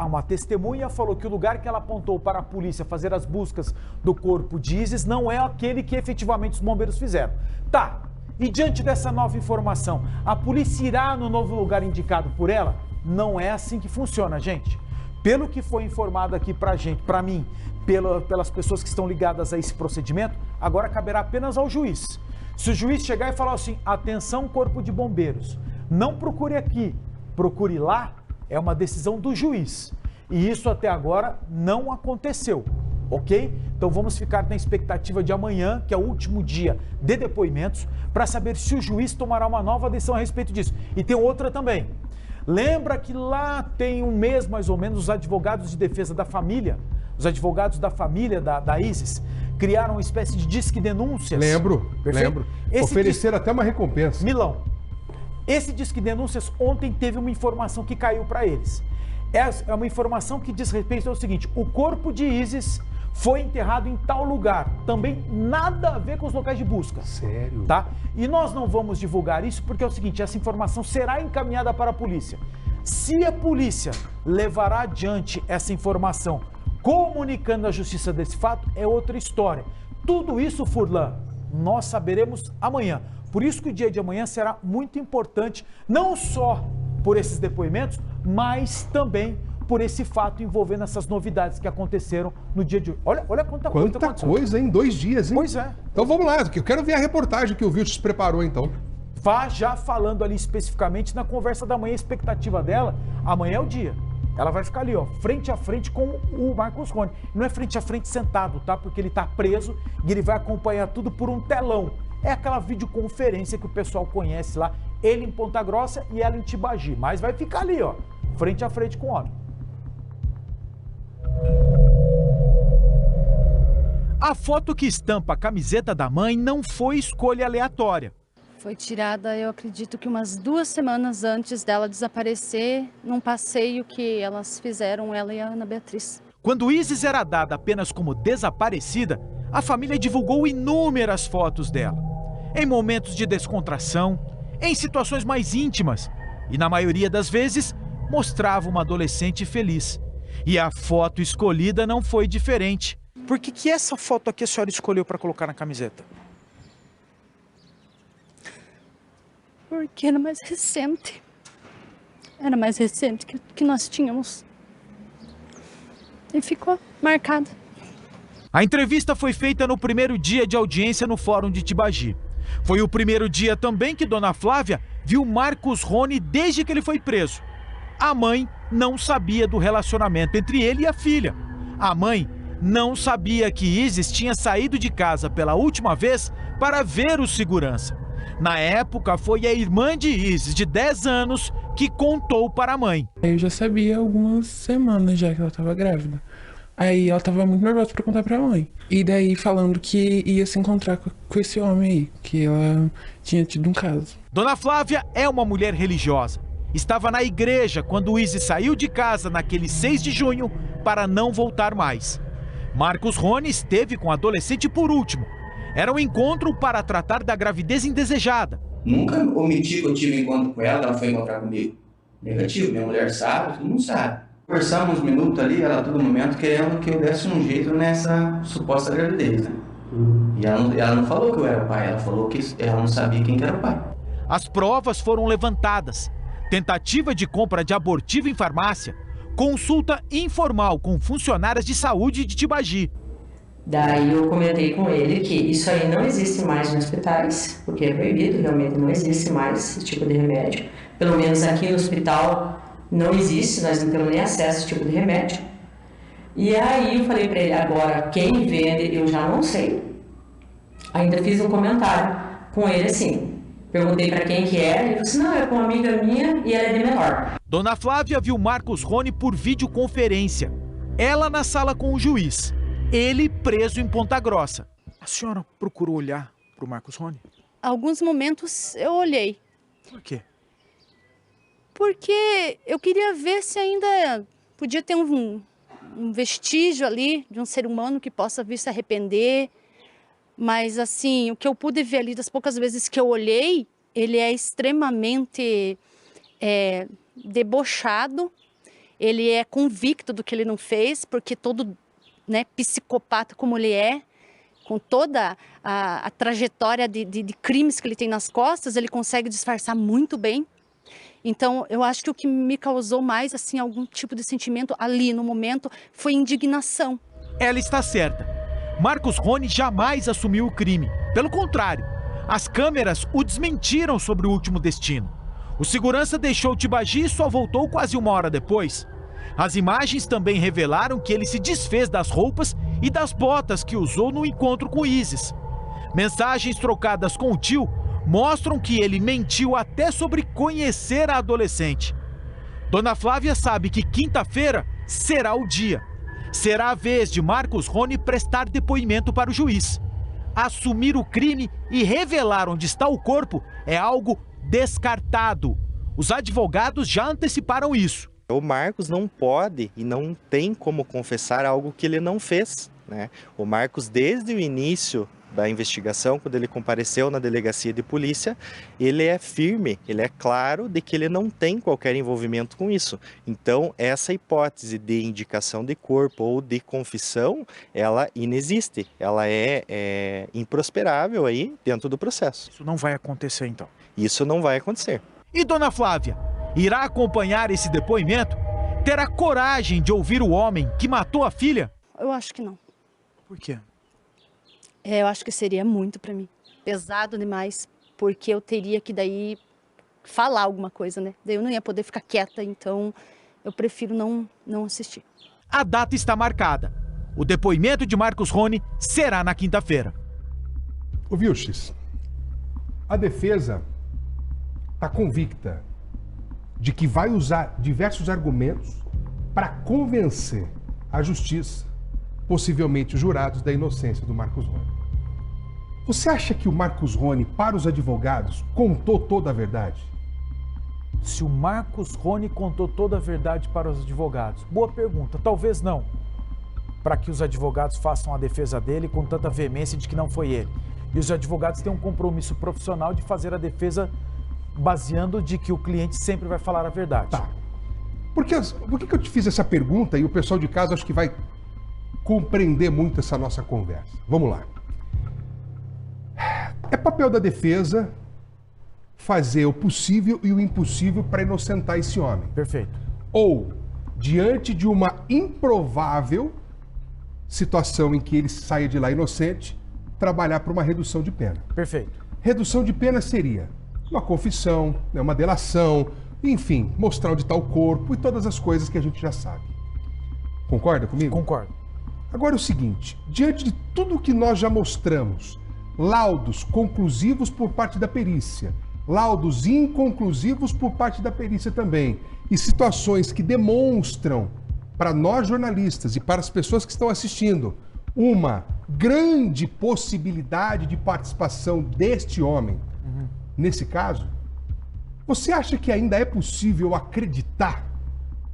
Uma testemunha falou que o lugar que ela apontou para a polícia fazer as buscas do corpo de Isis não é aquele que efetivamente os bombeiros fizeram. Tá, e diante dessa nova informação, a polícia irá no novo lugar indicado por ela? Não é assim que funciona, gente. Pelo que foi informado aqui pra gente, pra mim, pelas pessoas que estão ligadas a esse procedimento, agora caberá apenas ao juiz. Se o juiz chegar e falar assim, atenção corpo de bombeiros, não procure aqui, procure lá, é uma decisão do juiz. E isso até agora não aconteceu, ok? Então vamos ficar na expectativa de amanhã, que é o último dia de depoimentos, para saber se o juiz tomará uma nova decisão a respeito disso. E tem outra também. Lembra que lá tem um mês, mais ou menos, os advogados de defesa da família, os advogados da família da Isis, criaram uma espécie de disque denúncias. Lembro. Ofereceram até uma recompensa. Milão, esse disque denúncias ontem teve uma informação que caiu para eles. É uma informação que diz respeito ao seguinte, o corpo de Isis foi enterrado em tal lugar, também nada a ver com os locais de busca. Sério? Tá? E nós não vamos divulgar isso porque é o seguinte, essa informação será encaminhada para a polícia. Se a polícia levará adiante essa informação, comunicando à justiça desse fato, é outra história. Tudo isso, Furlan, nós saberemos amanhã. Por isso que o dia de amanhã será muito importante, não só por esses depoimentos, mas também por esse fato envolvendo essas novidades que aconteceram no dia de hoje. Olha quanta coisa em 2 dias, hein? Pois é. Então vamos lá, eu quero ver a reportagem que o Vilches preparou, então. Vá já falando ali especificamente na conversa da manhã, a expectativa dela, amanhã é o dia. Ela vai ficar ali, ó, frente a frente com o Marcos Rony. Não é frente a frente sentado, tá? Porque ele tá preso e ele vai acompanhar tudo por um telão. É aquela videoconferência que o pessoal conhece lá, ele em Ponta Grossa e ela em Tibagi. Mas vai ficar ali, ó, frente a frente com o homem. A foto que estampa a camiseta da mãe não foi escolha aleatória. Foi tirada, eu acredito que umas 2 semanas antes dela desaparecer, num passeio que elas fizeram, ela e a Ana Beatriz. Quando Isis era dada apenas como desaparecida, a família divulgou inúmeras fotos dela. Em momentos de descontração, em situações mais íntimas e, na maioria das vezes, mostrava uma adolescente feliz. E a foto escolhida não foi diferente. Por que essa foto aqui a senhora escolheu para colocar na camiseta? Porque era mais recente. Era mais recente que nós tínhamos. E ficou marcada. A entrevista foi feita no primeiro dia de audiência no Fórum de Tibagi. Foi o primeiro dia também que Dona Flávia viu Marcos Rony desde que ele foi preso. A mãe não sabia do relacionamento entre ele e a filha. A mãe não sabia que Isis tinha saído de casa pela última vez para ver o segurança. Na época, foi a irmã de Isis, de 10 anos, que contou para a mãe. Eu já sabia há algumas semanas já que ela estava grávida. Aí ela estava muito nervosa para contar para a mãe. E daí falando que ia se encontrar com esse homem aí, que ela tinha tido um caso. Dona Flávia é uma mulher religiosa. Estava na igreja quando Isis saiu de casa naquele 6 de junho para não voltar mais. Marcos Rony esteve com a adolescente por último. Era um encontro para tratar da gravidez indesejada. Nunca omiti que eu tive encontro com ela foi encontrar comigo. Negativo, minha mulher sabe, todo mundo sabe. Conversamos uns minutos ali, ela a todo momento querendo que eu desse um jeito nessa suposta gravidez, né? E ela não falou que eu era o pai, ela falou que ela não sabia quem que era o pai. As provas foram levantadas. Tentativa de compra de abortivo em farmácia, consulta informal com funcionárias de saúde de Tibagi. Daí eu comentei com ele que isso aí não existe mais nos hospitais, porque é proibido, realmente não existe mais esse tipo de remédio. Pelo menos aqui no hospital não existe, nós não temos nem acesso a esse tipo de remédio. E aí eu falei para ele, agora quem vende eu já não sei. Ainda fiz um comentário com ele assim, perguntei para quem que era, ele falou assim, não, é com uma amiga minha e ela é de menor. Dona Flávia viu Marcos Rony por videoconferência. Ela na sala com o juiz. Ele preso em Ponta Grossa. A senhora procurou olhar para o Marcos Rony? Alguns momentos eu olhei. Por quê? Porque eu queria ver se ainda podia ter um vestígio ali de um ser humano que possa vir se arrepender. Mas assim, o que eu pude ver ali das poucas vezes que eu olhei, ele é extremamente debochado ele é convicto do que ele não fez, porque todo, né, psicopata como ele é, com toda a trajetória de crimes que ele tem nas costas, ele consegue disfarçar muito bem. Então, eu acho que o que me causou mais, assim, algum tipo de sentimento ali no momento foi indignação. Ela está certa. Marcos Rony jamais assumiu o crime. Pelo contrário, as câmeras o desmentiram sobre o último destino. O segurança deixou Tibagi e só voltou quase 1 hora depois. As imagens também revelaram que ele se desfez das roupas e das botas que usou no encontro com Isis. Mensagens trocadas com o tio mostram que ele mentiu até sobre conhecer a adolescente. Dona Flávia sabe que quinta-feira será o dia. Será a vez de Marcos Rony prestar depoimento para o juiz. Assumir o crime e revelar onde está o corpo é algo descartado. Os advogados já anteciparam isso. O Marcos não pode e não tem como confessar algo que ele não fez, né? O Marcos, desde o início da investigação, quando ele compareceu na delegacia de polícia, ele é firme, ele é claro de que ele não tem qualquer envolvimento com isso. Então, essa hipótese de indicação de corpo ou de confissão, ela inexiste, ela é improsperável aí dentro do processo. Isso não vai acontecer, então? Isso não vai acontecer. E Dona Flávia, irá acompanhar esse depoimento? Terá coragem de ouvir o homem que matou a filha? Eu acho que não. Por quê? Eu acho que seria muito para mim. Pesado demais, porque eu teria que daí falar alguma coisa, né? Daí eu não ia poder ficar quieta, então eu prefiro não assistir. A data está marcada. O depoimento de Marcos Rony será na quinta-feira. Ô Vilches, a defesa está convicta de que vai usar diversos argumentos para convencer a justiça, possivelmente os jurados, da inocência do Marcos Rony. Você acha que o Marcos Rony, para os advogados, contou toda a verdade? Se o Marcos Rony contou toda a verdade para os advogados? Boa pergunta. Talvez não. Para que os advogados façam a defesa dele com tanta veemência de que não foi ele. E os advogados têm um compromisso profissional de fazer a defesa baseando de que o cliente sempre vai falar a verdade. Tá. Por que eu te fiz essa pergunta e o pessoal de casa acho que vai compreender muito essa nossa conversa? Vamos lá. É papel da defesa fazer o possível e o impossível para inocentar esse homem. Perfeito. Ou, diante de uma improvável situação em que ele saia de lá inocente, trabalhar para uma redução de pena. Perfeito. Redução de pena seria uma confissão, né, uma delação, enfim, mostrar onde está o corpo e todas as coisas que a gente já sabe. Concorda comigo? Concordo. Agora é o seguinte, diante de tudo que nós já mostramos, laudos conclusivos por parte da perícia, laudos inconclusivos por parte da perícia também, e situações que demonstram para nós jornalistas e para as pessoas que estão assistindo uma grande possibilidade de participação deste homem, nesse caso, você acha que ainda é possível acreditar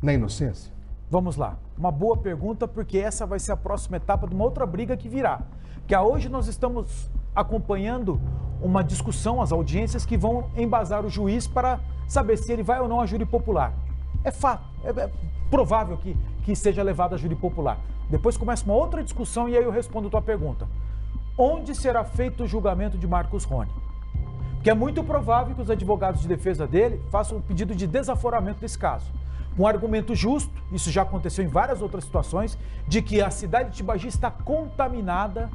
na inocência? Vamos lá. Uma boa pergunta, porque essa vai ser a próxima etapa de uma outra briga que virá. Que hoje nós estamos acompanhando uma discussão, as audiências que vão embasar o juiz para saber se ele vai ou não a júri popular. É fato, é provável que seja levado a júri popular. Depois começa uma outra discussão e aí eu respondo a tua pergunta. Onde será feito o julgamento de Marcos Rony? Porque é muito provável que os advogados de defesa dele façam um pedido de desaforamento desse caso. Um argumento justo, isso já aconteceu em várias outras situações, de que a cidade de Tibagi está contaminada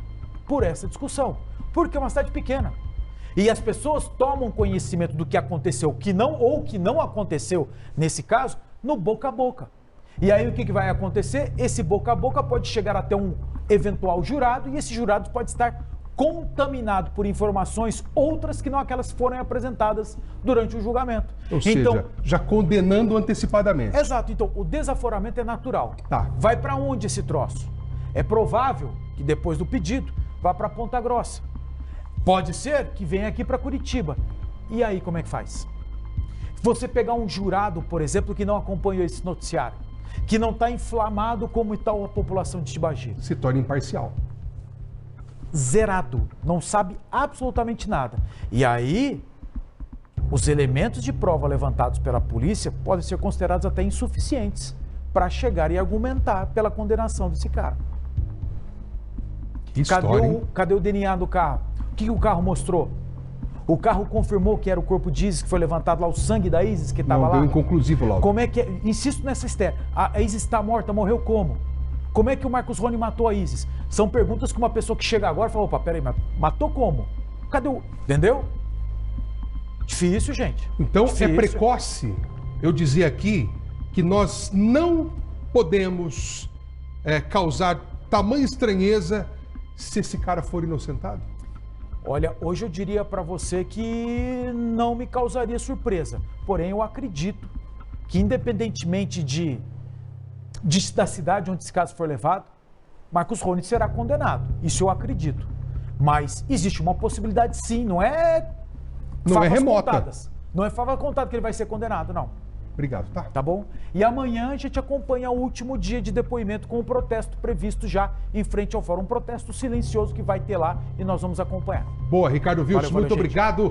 por essa discussão. Porque é uma cidade pequena. E as pessoas tomam conhecimento do que aconteceu, que não aconteceu nesse caso, no boca a boca. E aí o que vai acontecer? Esse boca a boca pode chegar até um eventual jurado e esse jurado pode estar contaminado por informações outras que não aquelas que foram apresentadas durante o julgamento. Ou seja, já condenando antecipadamente. Exato. Então, o desaforamento é natural. Tá. Vai para onde esse troço? É provável que depois do pedido vá para Ponta Grossa. Pode ser que venha aqui para Curitiba. E aí, como é que faz? Você pegar um jurado, por exemplo, que não acompanhou esse noticiário, que não está inflamado como está a população de Tibagi. Se torna imparcial. Zerado, não sabe absolutamente nada. E aí, os elementos de prova levantados pela polícia podem ser considerados até insuficientes para chegar e argumentar pela condenação desse cara. Que história, hein? Cadê o DNA do carro? O que o carro mostrou? O carro confirmou que era o corpo de Isis que foi levantado lá, o sangue da Isis que estava lá? Não, deu inconclusivo logo. Como é que é? Insisto nessa estéria. A Isis está morta, morreu como? Como é que o Marcos Rony matou a Isis? São perguntas que uma pessoa que chega agora fala, opa, peraí, mas matou como? Cadê o... Entendeu? Difícil, gente. Então Difícil. é precoce eu dizer aqui que nós não podemos causar tamanha estranheza se esse cara for inocentado? Olha, hoje eu diria para você que não me causaria surpresa. Porém, eu acredito que independentemente da cidade onde esse caso for levado, Marcos Rony será condenado. Isso eu acredito. Mas existe uma possibilidade sim, não é remota. Contadas. Não é fava contada que ele vai ser condenado, não. Obrigado, tá? Tá bom? E amanhã a gente acompanha o último dia de depoimento com o protesto previsto já em frente ao fórum. Um protesto silencioso que vai ter lá e nós vamos acompanhar. Boa, Ricardo Wilson, Valeu, muito gente. obrigado.